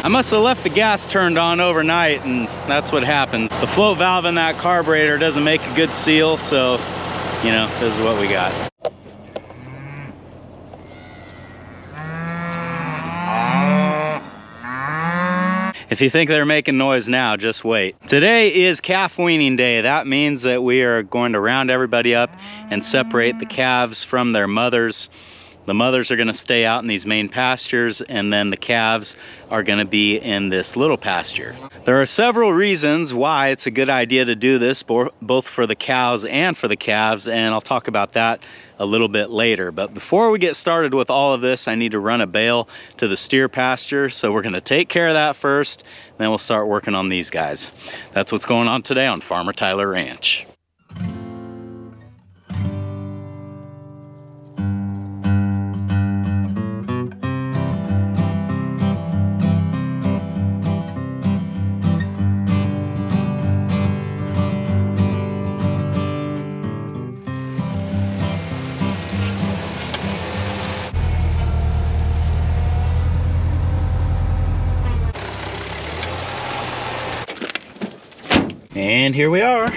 I must have left the gas turned on overnight, and that's what happens. The float valve in that carburetor doesn't make a good seal, so, you know, this is what we got. If you think they're making noise now, just wait. Today is calf weaning day. That means that we are going to round everybody up and separate the calves from their mothers. The mothers are going to stay out in these main pastures, and then the calves are going to be in this little pasture. There are several reasons why it's a good idea to do this, both for the cows and for the calves, and I'll talk about that a little bit later. But before we get started with all of this, I need to run a bale to the steer pasture, so we're going to take care of that first, then we'll start working on these guys. That's what's going on today on Farmer Tyler Ranch. And here we are.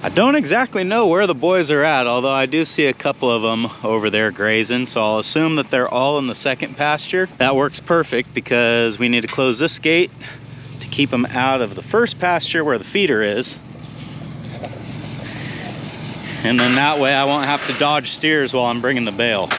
I don't exactly know where the boys are at, although I do see a couple of them over there grazing, so I'll assume that they're all in the second pasture. That works perfect because we need to close this gate to keep them out of the first pasture where the feeder is. And then that way I won't have to dodge steers while I'm bringing the bale.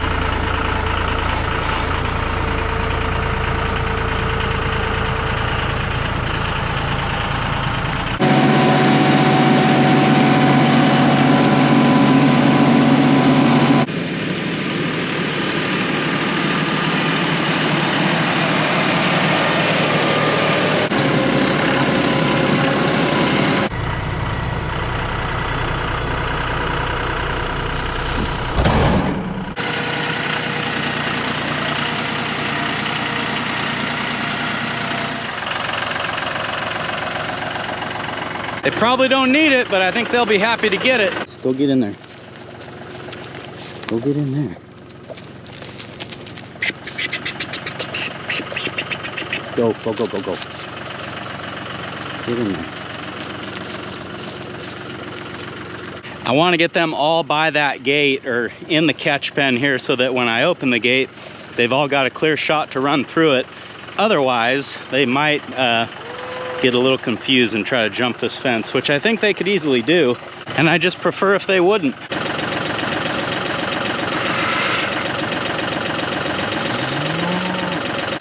They probably don't need it, but I think they'll be happy to get it. Let's go get in there. Go get in there. Go, go, go, go, go. Get in there. I want to get them all by that gate or in the catch pen here so that when I open the gate, they've all got a clear shot to run through it. Otherwise, they might get a little confused and try to jump this fence, which I think they could easily do, and I just prefer if they wouldn't.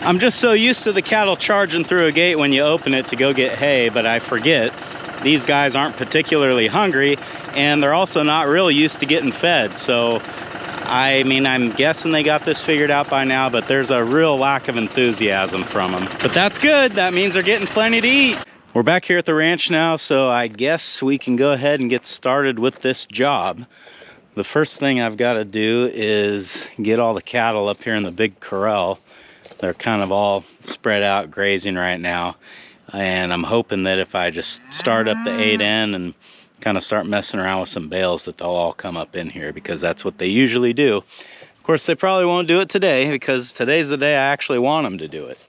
I'm just so used to the cattle charging through a gate when you open it to go get hay, but I forget these guys aren't particularly hungry, and they're also not really used to getting fed. So I mean, I'm guessing they got this figured out by now, but there's a real lack of enthusiasm from them. But that's good. That means they're getting plenty to eat. We're back here at the ranch now, so I guess we can go ahead and get started with this job. The first thing I've got to do is get all the cattle up here in the big corral. They're kind of all spread out grazing right now. And I'm hoping that if I just start up the 8N and kind of start messing around with some bales that they'll all come up in here, because that's what they usually do. Of course, they probably won't do it today because today's the day I actually want them to do it.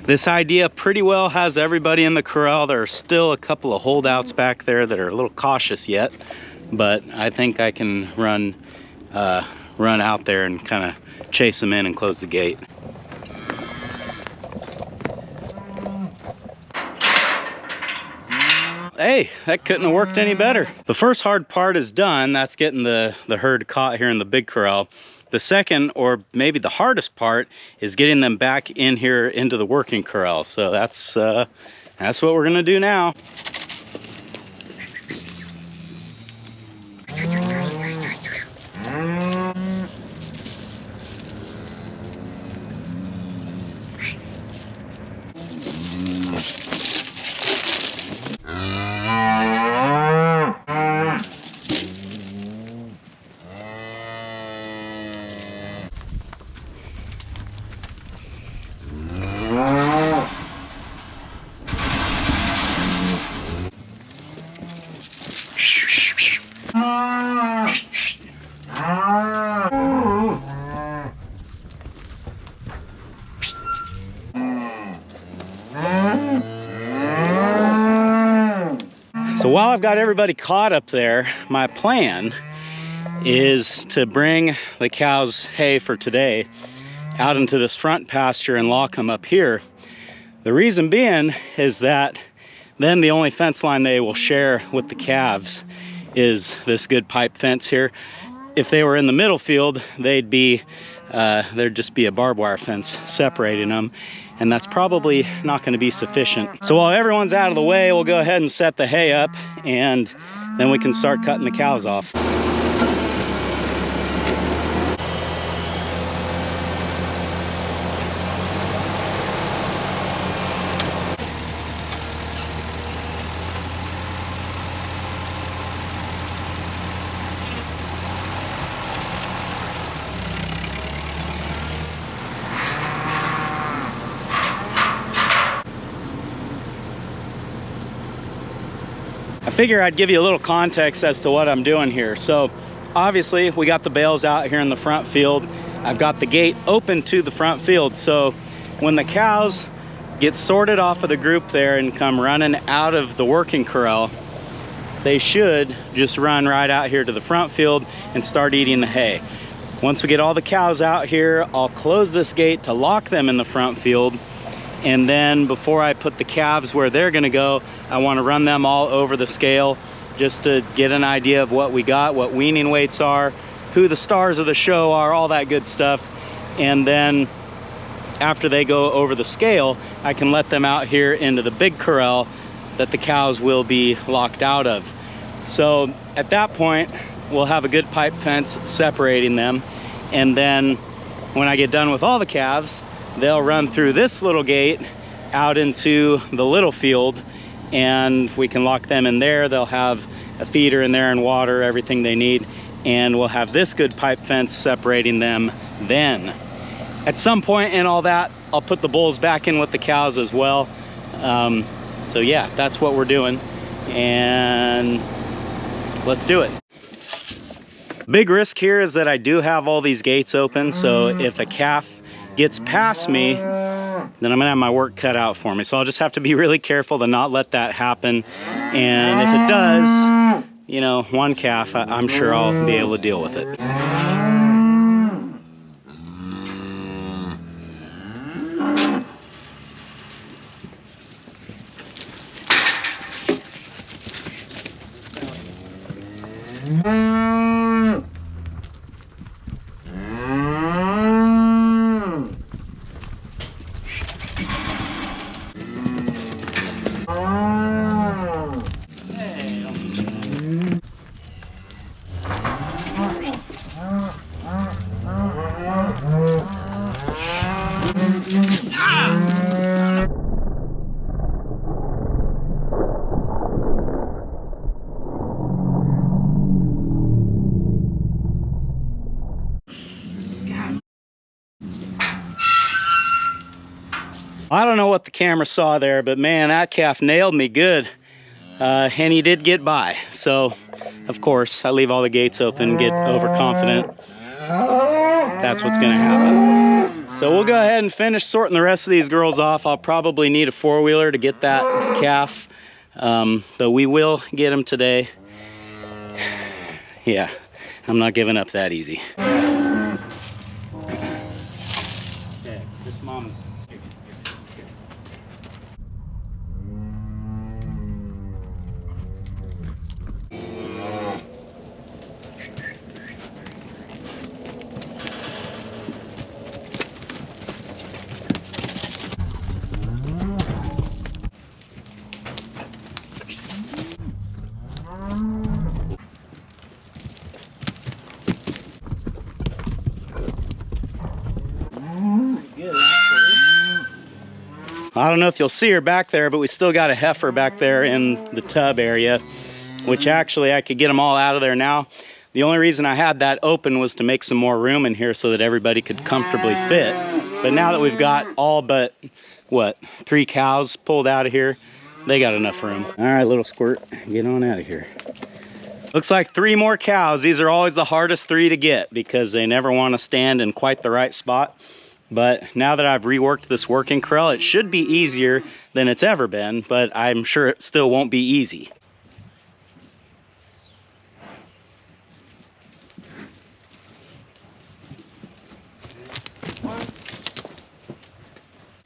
This idea pretty well has everybody in the corral. There are still a couple of holdouts back there that are a little cautious yet, but I think I can run out there and kind of chase them in and close the gate. Hey, that couldn't have worked any better. The first hard part is done. That's getting the herd caught here in the big corral. The second, or maybe the hardest part, is getting them back in here into the working corral. So that's that's what we're gonna do now. So while I've got everybody caught up there, my plan is to bring the cows' hay for today out into this front pasture and lock them up here. The reason being is that then the only fence line they will share with the calves is this good pipe fence here. If they were in the middle field, there'd just be a barbed wire fence separating them, and that's probably not going to be sufficient. So while everyone's out of the way, we'll go ahead and set the hay up, and then we can start cutting the cows off. I figure I'd give you a little context as to what I'm doing here. So obviously we got the bales out here in the front field. I've got the gate open to the front field. So when the cows get sorted off of the group there and come running out of the working corral, they should just run right out here to the front field and start eating the hay. Once we get all the cows out here, I'll close this gate to lock them in the front field. And then before I put the calves where they're gonna go, I wanna run them all over the scale just to get an idea of what we got, what weaning weights are, who the stars of the show are, all that good stuff. And then after they go over the scale, I can let them out here into the big corral that the cows will be locked out of. So at that point, we'll have a good pipe fence separating them. And then when I get done with all the calves, they'll run through this little gate out into the little field, and we can lock them in there. They'll have a feeder in there and water, everything they need, and we'll have this good pipe fence separating them then. At some point in all that, I'll put the bulls back in with the cows as well. So yeah, that's what we're doing, and let's do it. Big risk here is that I do have all these gates open, so if a calf gets past me, then I'm gonna have my work cut out for me. So I'll just have to be really careful to not let that happen. And if it does, you know, one calf, I'm sure I'll be able to deal with it. I don't know what the camera saw there, but man, that calf nailed me good. And he did get by. So, of course, I leave all the gates open, get overconfident. That's what's gonna happen. So we'll go ahead and finish sorting the rest of these girls off. I'll probably need a four-wheeler to get that calf, but we will get him today. Yeah, I'm not giving up that easy. Okay, this mama's. I don't know if you'll see her back there, but we still got a heifer back there in the tub area, which actually I could get them all out of there now. The only reason I had that open was to make some more room in here so that everybody could comfortably fit. But now that we've got all but, what, 3 cows pulled out of here, they got enough room. All right, little squirt, get on out of here. Looks like 3 more cows. These are always the hardest 3 to get because they never want to stand in quite the right spot. But now that I've reworked this working corral, it should be easier than it's ever been, but I'm sure it still won't be easy.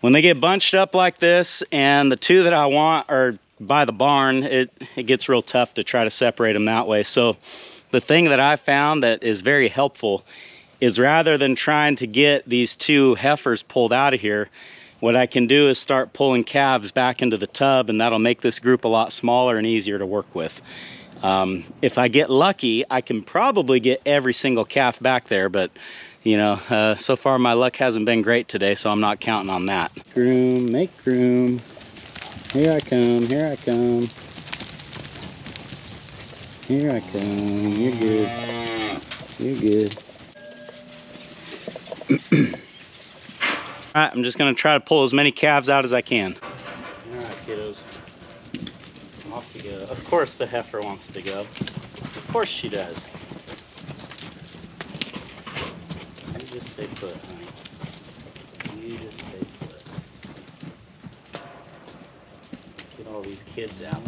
When they get bunched up like this, and the 2 that I want are by the barn, it gets real tough to try to separate them that way. So the thing that I found that is very helpful is rather than trying to get these 2 heifers pulled out of here, what I can do is start pulling calves back into the tub, and that'll make this group a lot smaller and easier to work with. If I get lucky, I can probably get every single calf back there, but you know, so far my luck hasn't been great today, so I'm not counting on that. Groom, make room. Here I come, here I come. Here I come, you're good. You're good. Alright, I'm just gonna try to pull as many calves out as I can. Alright, kiddos. Off you go. Of course the heifer wants to go. Of course she does. You just stay put, honey. You just stay put. Get all these kids out.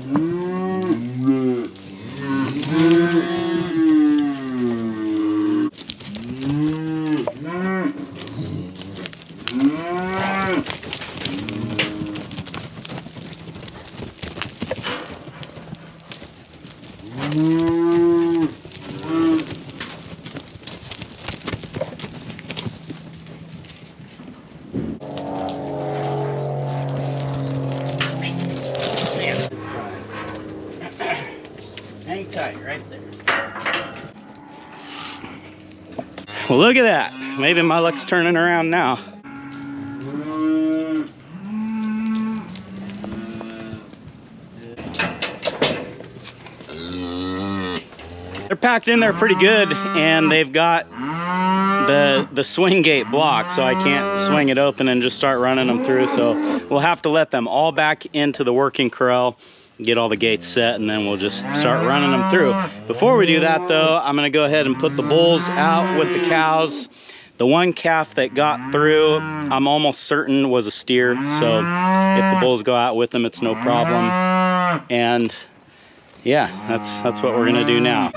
Hang tight right there. Well, look at that. Maybe my luck's turning around now. They're packed in there pretty good, and they've got the swing gate blocked, so I can't swing it open and just start running them through. So we'll have to let them all back into the working corral, get all the gates set, and then we'll just start running them through. Before we do that though, I'm gonna go ahead and put the bulls out with the cows. The one calf that got through, I'm almost certain was a steer, so if the bulls go out with them, it's no problem. And yeah, that's what we're gonna do now.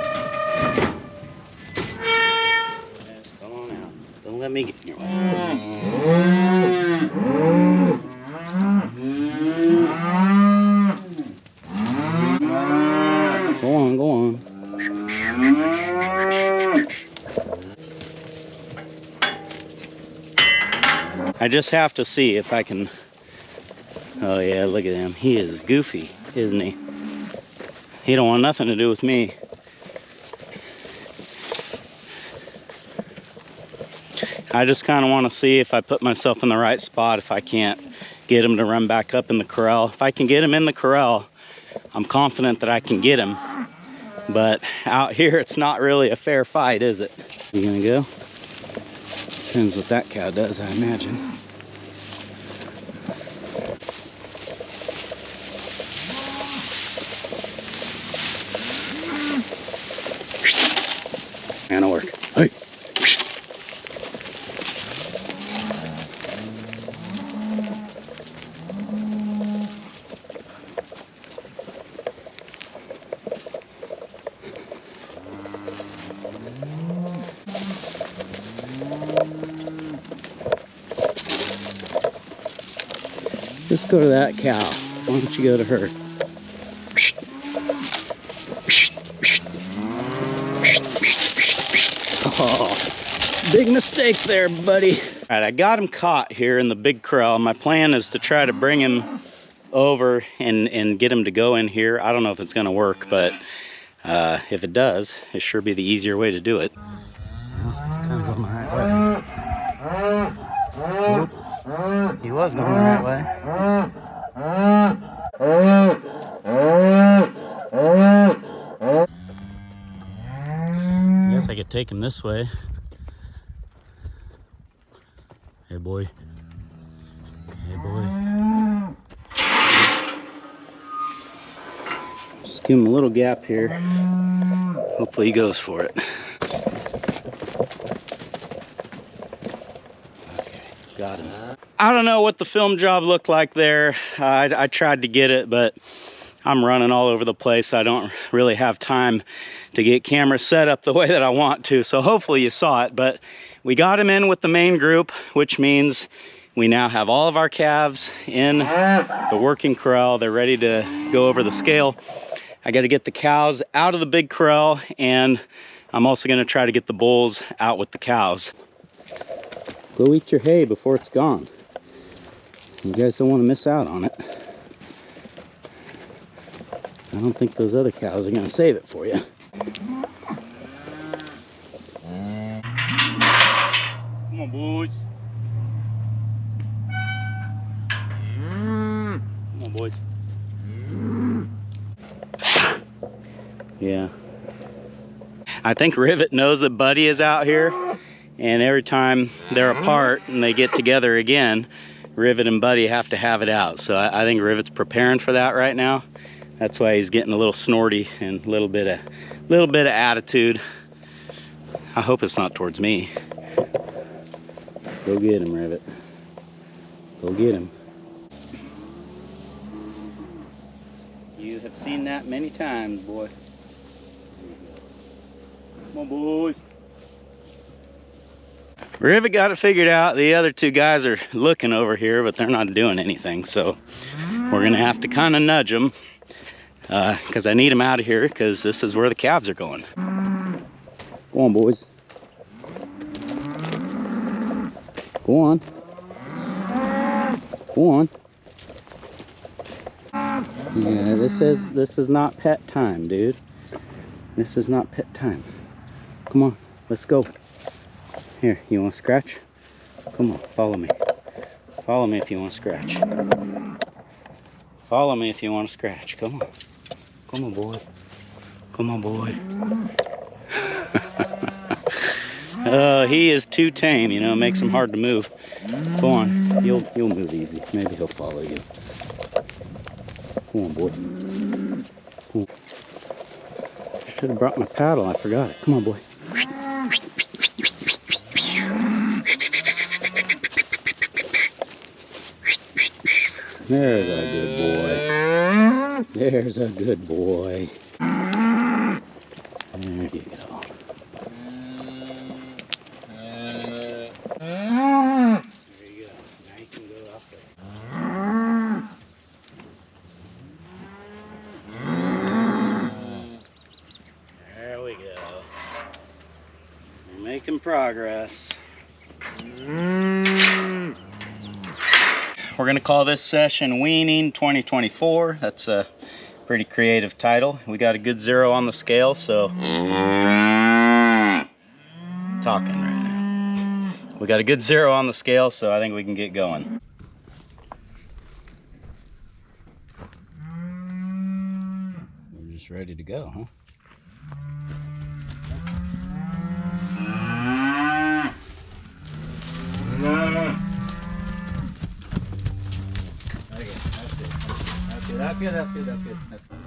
Yes, come on out. Don't let me get in your way. Go on, go on. I just have to see if I can. Oh yeah, look at him. He is goofy, isn't he? He don't want nothing to do with me. I just kind of want to see if I put myself in the right spot, if I can't get him to run back up in the corral. If I can get him in the corral, I'm confident that I can get him. But out here, it's not really a fair fight, is it? You gonna go? Depends what that cow does, I imagine. That'll work. Hey. Just go to that cow. Why don't you go to her? Oh, big mistake there, buddy. All right, I got him caught here in the big corral. My plan is to try to bring him over and get him to go in here. I don't know if it's gonna work, but if it does, it sure be the easier way to do it. Well, it's kind of going the right way. He was going the right way. I guess I could take him this way. Hey, boy. Hey, boy. Just give him a little gap here. Hopefully he goes for it. Okay, got him. I don't know what the film job looked like there. I tried to get it, but I'm running all over the place. I don't really have time to get camera set up the way that I want to. So hopefully you saw it, but we got him in with the main group, which means we now have all of our calves in the working corral. They're ready to go over the scale. I got to get the cows out of the big corral, and I'm also going to try to get the bulls out with the cows. Go eat your hay before it's gone. You guys don't want to miss out on it. I don't think those other cows are going to save it for you. Come on, boys. Come on, boys. Yeah. I think Rivet knows that Buddy is out here, and every time they're apart and they get together again, Rivet and Buddy have to have it out. So I think Rivet's preparing for that right now. That's why he's getting a little snorty and a little bit of attitude. I hope it's not towards me. Go get him, Rivet. Go get him. You have seen that many times, boy. Come on, boys. Rivet got it figured out. The other two guys are looking over here, but they're not doing anything. So we're gonna have to kind of nudge them because I need them out of here because this is where the calves are going. Go on, boys. Go on. Go on. Yeah, this is not pet time, dude. This is not pet time. Come on, let's go. Here, you want to scratch? Come on, follow me. Follow me if you want to scratch. Follow me if you want to scratch. Come on. Come on, boy. Come on, boy. He is too tame, you know, it makes him hard to move. Go on, you'll move easy. Maybe he'll follow you. Come on, boy. Come on. Should have brought my paddle, I forgot it. Come on, boy. There's a good boy. There's a good boy. There you go. There you go. Now you can go out there. There we go. We're making progress. We're going to call this session Weaning 2024. That's a pretty creative title. We got a good 0 on the scale, so talking right now. We got a good 0 on the scale, so I think we can get going. We're just ready to go, huh? That's good, that's good, that's good, that's good.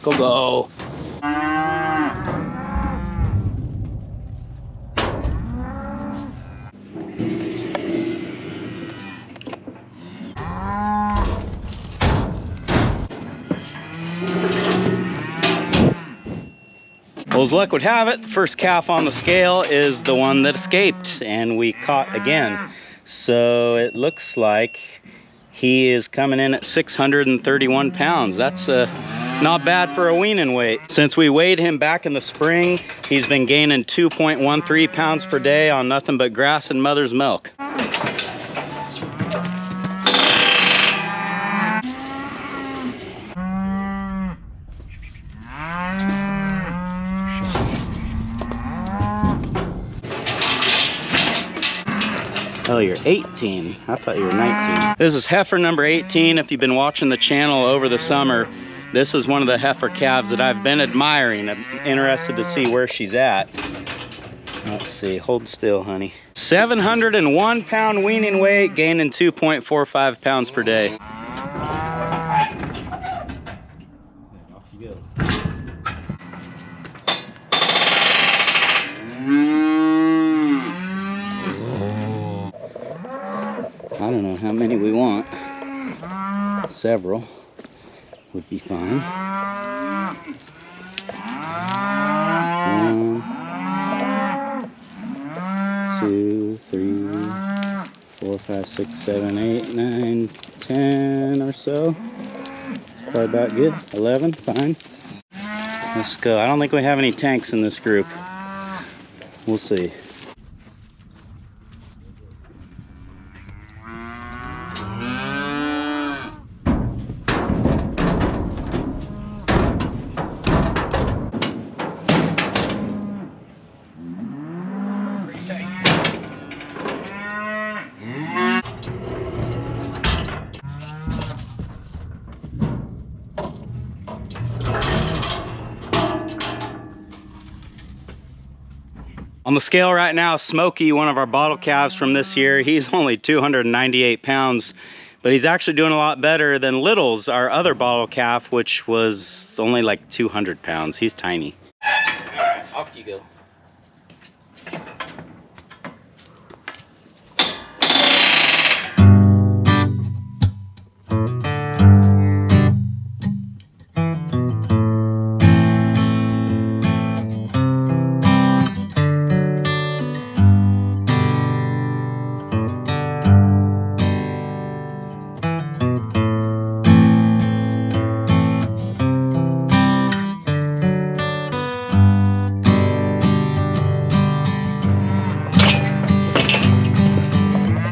Go, go. Well, as luck would have it, the first calf on the scale is the one that escaped, and we caught again. So it looks like he is coming in at 631 pounds. That's not bad for a weaning weight. Since we weighed him back in the spring, he's been gaining 2.13 pounds per day on nothing but grass and mother's milk. Oh, you're 18. I thought you were 19. This is heifer number 18. If you've been watching the channel over the summer, this is one of the heifer calves that I've been admiring. I'm interested to see where she's at. Let's see, hold still, honey. 701 pound weaning weight, gaining 2.45 pounds per day. Off you go. I don't know how many we want. Several would be fine. 1, 2, 3, 4, 5, 6, 7, 8, 9, 10 or so. It's probably about good. 11, fine. Let's go. I don't think we have any tanks in this group. We'll see. On the scale right now, Smokey, one of our bottle calves from this year, he's only 298 pounds, but he's actually doing a lot better than Littles, our other bottle calf, which was only like 200 pounds. He's tiny. All right, off you go.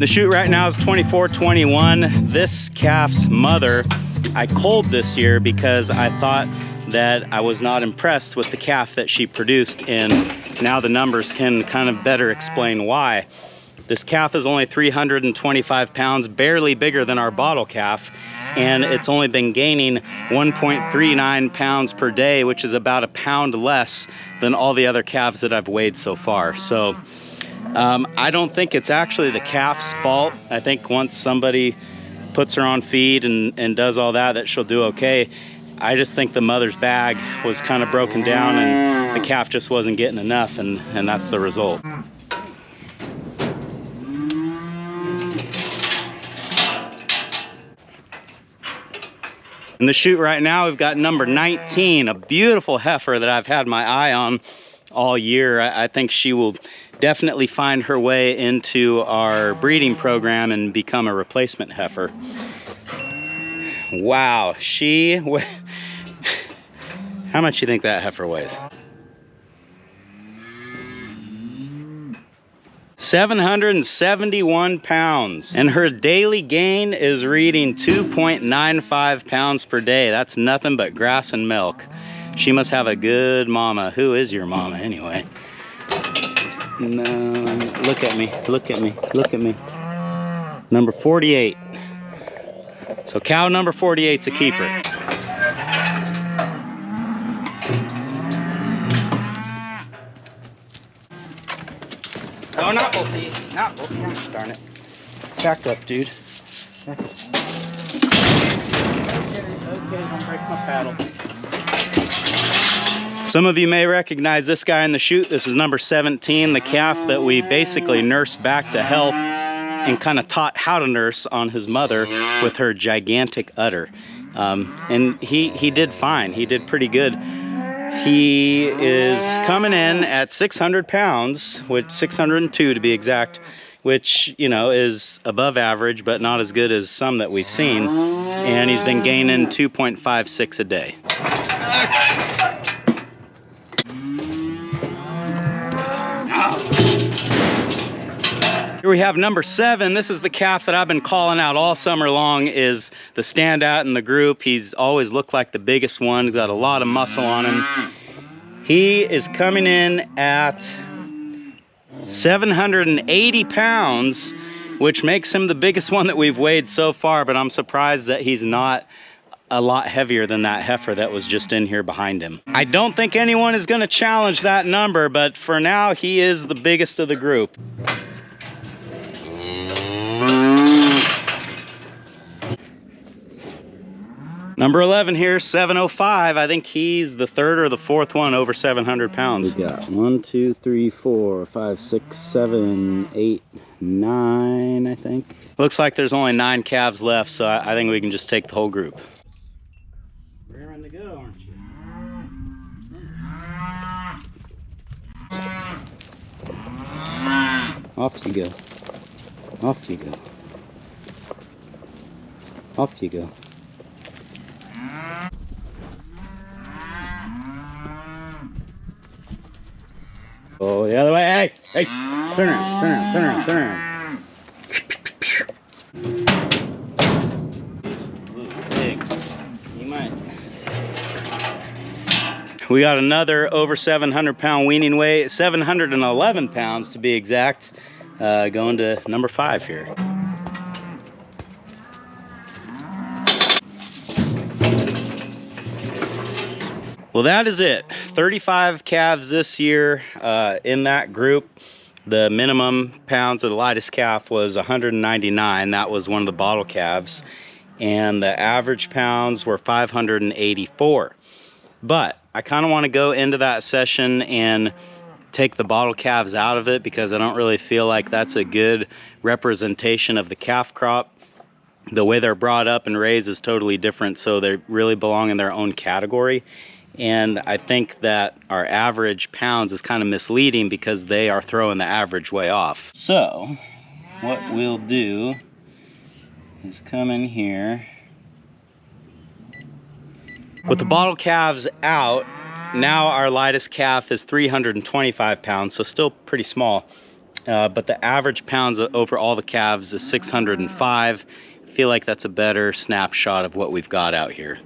The chute right now is 24-21. This calf's mother, I culled this year because I thought that I was not impressed with the calf that she produced, and now the numbers can kind of better explain why. This calf is only 325 pounds, barely bigger than our bottle calf, and it's only been gaining 1.39 pounds per day, which is about a pound less than all the other calves that I've weighed so far. So I don't think it's actually the calf's fault. I think once somebody puts her on feed and does all that, that she'll do okay. I just think the mother's bag was kind of broken down and the calf just wasn't getting enough, and that's the result. In the chute right now, we've got number 19, a beautiful heifer that I've had my eye on all year. I think she will definitely find her way into our breeding program and become a replacement heifer. Wow, how much do you think that heifer weighs? 771 pounds, and her daily gain is reading 2.95 pounds per day. That's nothing but grass and milk. She must have a good mama. Who is your mama anyway? No, look at me, look at me, look at me. Number 48. So cow number 48's a keeper. No, not both. Not both. Gosh darn it. Back up, dude. Back up. Okay, don't break my paddle. Some of you may recognize this guy in the chute. This is number 17, the calf that we basically nursed back to health and kind of taught how to nurse on his mother with her gigantic udder. And he did fine. He did pretty good. He is coming in at 600 pounds, which 602 to be exact, which, you know, is above average, but not as good as some that we've seen. And he's been gaining 2.56 a day. Here we have number 7. This is the calf that I've been calling out all summer long, is the standout in the group. He's always looked like the biggest one. He's got a lot of muscle on him. He is coming in at 780 pounds, which makes him the biggest one that we've weighed so far, but I'm surprised that he's not a lot heavier than that heifer that was just in here behind him. I don't think anyone is gonna challenge that number, but for now, he is the biggest of the group. Number 11 here, 705. I think he's the third or the fourth one over 700 pounds. We got 1, 2, 3, 4, 5, 6, 7, 8, 9, I think. Looks like there's only 9 calves left, so I think we can just take the whole group. Raring to go, aren't you? Off you go. Off you go. Off you go. Oh, the other way. Hey, hey, turn around, turn around, turn around, turn around. Big. You might. We got another over 700 pound weaning weight, 711 pounds to be exact, going to number 5 here. Well, that is it. 35 calves this year in that group. The minimum pounds of the lightest calf was 199. That was one of the bottle calves. And the average pounds were 584. But I kind of want to go into that session and take the bottle calves out of it because I don't really feel like that's a good representation of the calf crop. The way they're brought up and raised is totally different, so they really belong in their own category. And I think that our average pounds is kind of misleading because they are throwing the average way off. So what we'll do is come in here. With the bottle calves out, now our lightest calf is 325 pounds, so still pretty small. But the average pounds over all the calves is 605. I feel like that's a better snapshot of what we've got out here.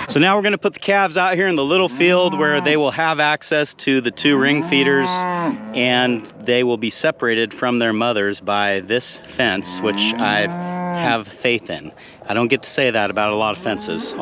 So now we're going to put the calves out here in the little field where they will have access to the 2 ring feeders, and they will be separated from their mothers by this fence, which I have faith in. I don't get to say that about a lot of fences.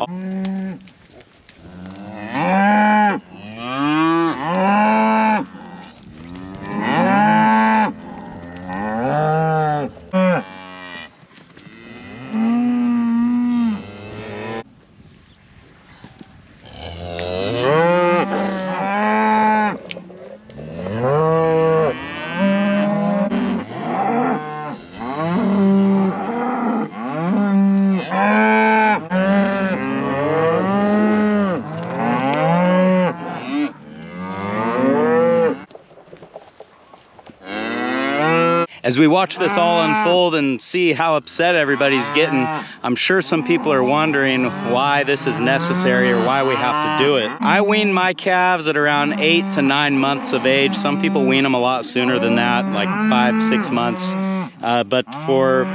As we watch this all unfold and see how upset everybody's getting, I'm sure some people are wondering why this is necessary or why we have to do it. I wean my calves at around 8 to 9 months of age. Some people wean them a lot sooner than that, like 5, 6 months. But for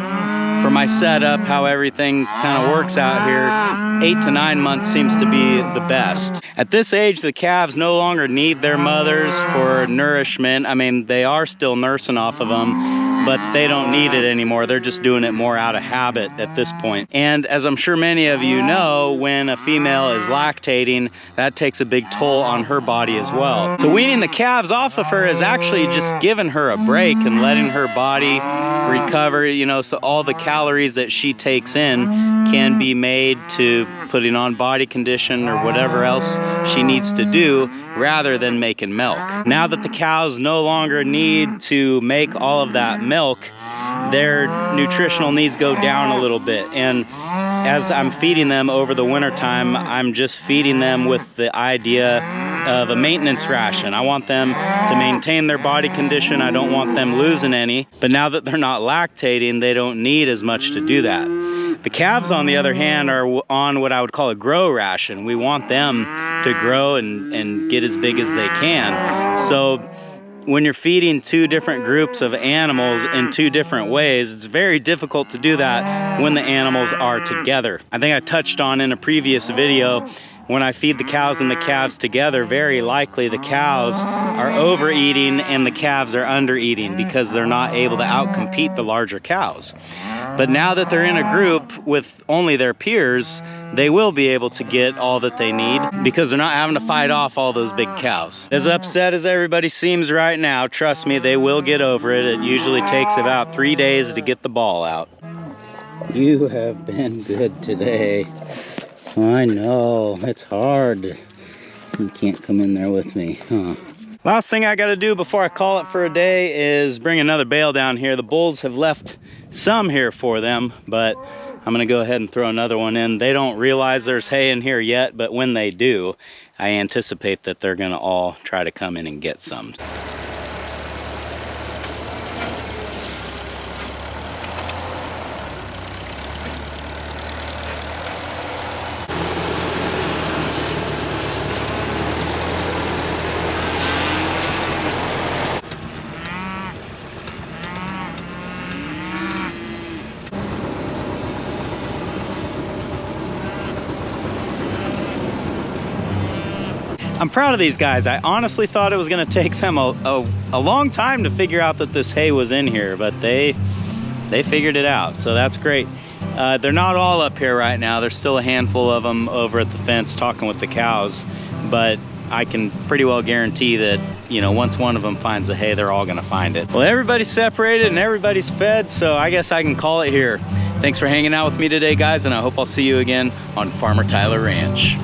my setup, how everything kind of works out here, 8 to 9 months seems to be the best. At this age, the calves no longer need their mothers for nourishment. I mean, they are still nursing off of them, but they don't need it anymore. They're just doing it more out of habit at this point. And as I'm sure many of you know, when a female is lactating, that takes a big toll on her body as well. So weaning the calves off of her is actually just giving her a break and letting her body recover, you know, so all the calories that she takes in can be made to putting on body condition or whatever else she needs to do rather than making milk. Now that the cows no longer need to make all of that milk, their nutritional needs go down a little bit. And as I'm feeding them over the winter time, I'm just feeding them with the idea of a maintenance ration. I want them to maintain their body condition. I don't want them losing any. But now that they're not lactating, they don't need as much to do that. The calves, on the other hand, are on what I would call a grow ration. We want them to grow and get as big as they can. So when you're feeding 2 different groups of animals in 2 different ways, it's very difficult to do that when the animals are together. I think I touched on in a previous video, when I feed the cows and the calves together, very likely the cows are overeating and the calves are undereating because they're not able to outcompete the larger cows. But now that they're in a group with only their peers, they will be able to get all that they need because they're not having to fight off all those big cows. As upset as everybody seems right now, trust me, they will get over it. It usually takes about 3 days to get the ball out. You have been good today. I know, it's hard. You can't come in there with me, huh? Last thing I gotta do before I call it for a day is bring another bale down here. The bulls have left some here for them, but I'm gonna go ahead and throw another one in. They don't realize there's hay in here yet, but when they do, I anticipate that they're gonna all try to come in and get some. I'm proud of these guys. I honestly thought it was gonna take them a long time to figure out that this hay was in here, but they figured it out, so that's great. They're not all up here right now. There's still a handful of them over at the fence talking with the cows, but I can pretty well guarantee that, you know, once one of them finds the hay, they're all gonna find it. Well, everybody's separated and everybody's fed, so I guess I can call it here. Thanks for hanging out with me today, guys, and I hope I'll see you again on Farmer Tyler Ranch.